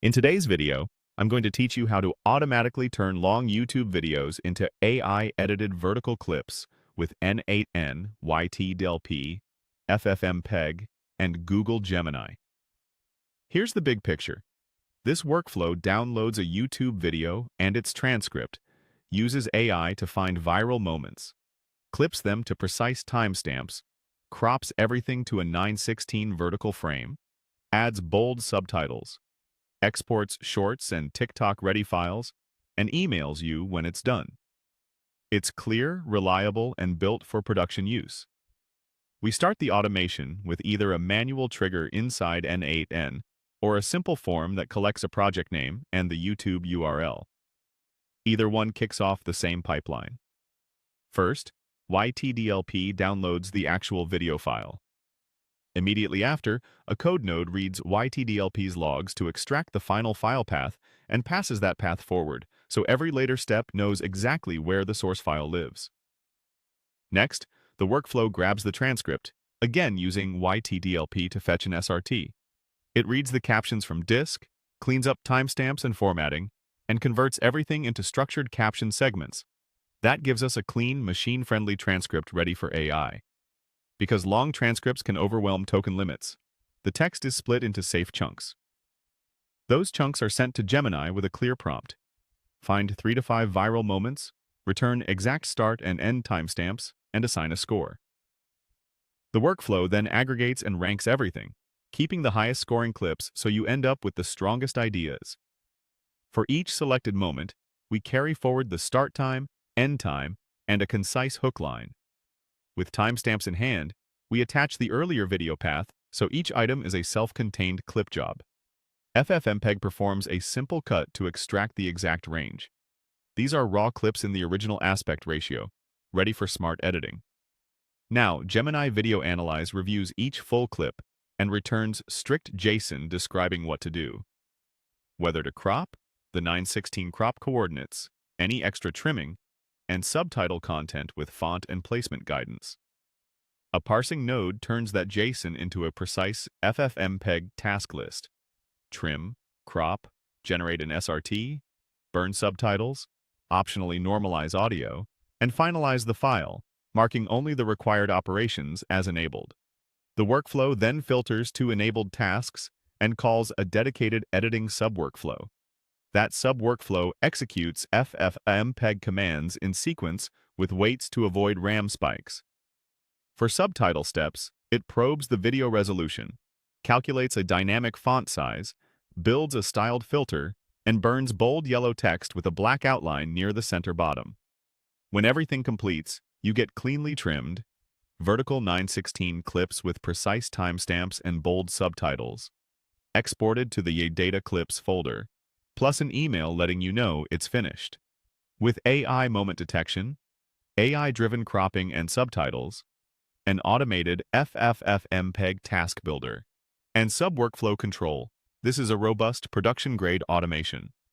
In today's video, I'm going to teach you how to automatically turn long YouTube videos into AI-edited vertical clips with n8n, yt-dlp, FFmpeg, and Google Gemini. Here's the big picture. This workflow downloads a YouTube video and its transcript, uses AI to find viral moments, clips them to precise timestamps, crops everything to a 9:16 vertical frame, adds bold subtitles, exports shorts and TikTok-ready files, and emails you when it's done. It's clear, reliable, and built for production use. We start the automation with either a manual trigger inside n8n or a simple form that collects a project name and the YouTube URL. Either one kicks off the same pipeline. First, yt-dlp downloads the actual video file. Immediately after, a code node reads yt-dlp's logs to extract the final file path and passes that path forward, so every later step knows exactly where the source file lives. Next, the workflow grabs the transcript, again using yt-dlp to fetch an SRT. It reads the captions from disk, cleans up timestamps and formatting, and converts everything into structured caption segments. That gives us a clean, machine-friendly transcript ready for AI. Because long transcripts can overwhelm token limits, the text is split into safe chunks. Those chunks are sent to Gemini with a clear prompt. Find 3 to 5 viral moments, return exact start and end timestamps, and assign a score. The workflow then aggregates and ranks everything, keeping the highest scoring clips so you end up with the strongest ideas. For each selected moment, we carry forward the start time, end time, and a concise hook line. With timestamps in hand, we attach the earlier video path, so each item is a self-contained clip job. FFmpeg performs a simple cut to extract the exact range. These are raw clips in the original aspect ratio, ready for smart editing. Now, Gemini Video Analyze reviews each full clip and returns strict JSON describing what to do. Whether to crop, the 9:16 crop coordinates, any extra trimming, and subtitle content with font and placement guidance. A parsing node turns that JSON into a precise FFmpeg task list. Trim, crop, generate an SRT, burn subtitles, optionally normalize audio, and finalize the file, marking only the required operations as enabled. The workflow then filters to enabled tasks and calls a dedicated editing subworkflow. That subworkflow executes FFmpeg commands in sequence with waits to avoid RAM spikes. For subtitle steps, it probes the video resolution, calculates a dynamic font size, builds a styled filter, and burns bold yellow text with a black outline near the center bottom. When everything completes, you get cleanly trimmed, vertical 9:16 clips with precise timestamps and bold subtitles, exported to the Data Clips folder, plus an email letting you know it's finished. With AI moment detection, AI-driven cropping and subtitles, an automated FFmpeg task builder, and sub-workflow control, this is a robust production-grade automation.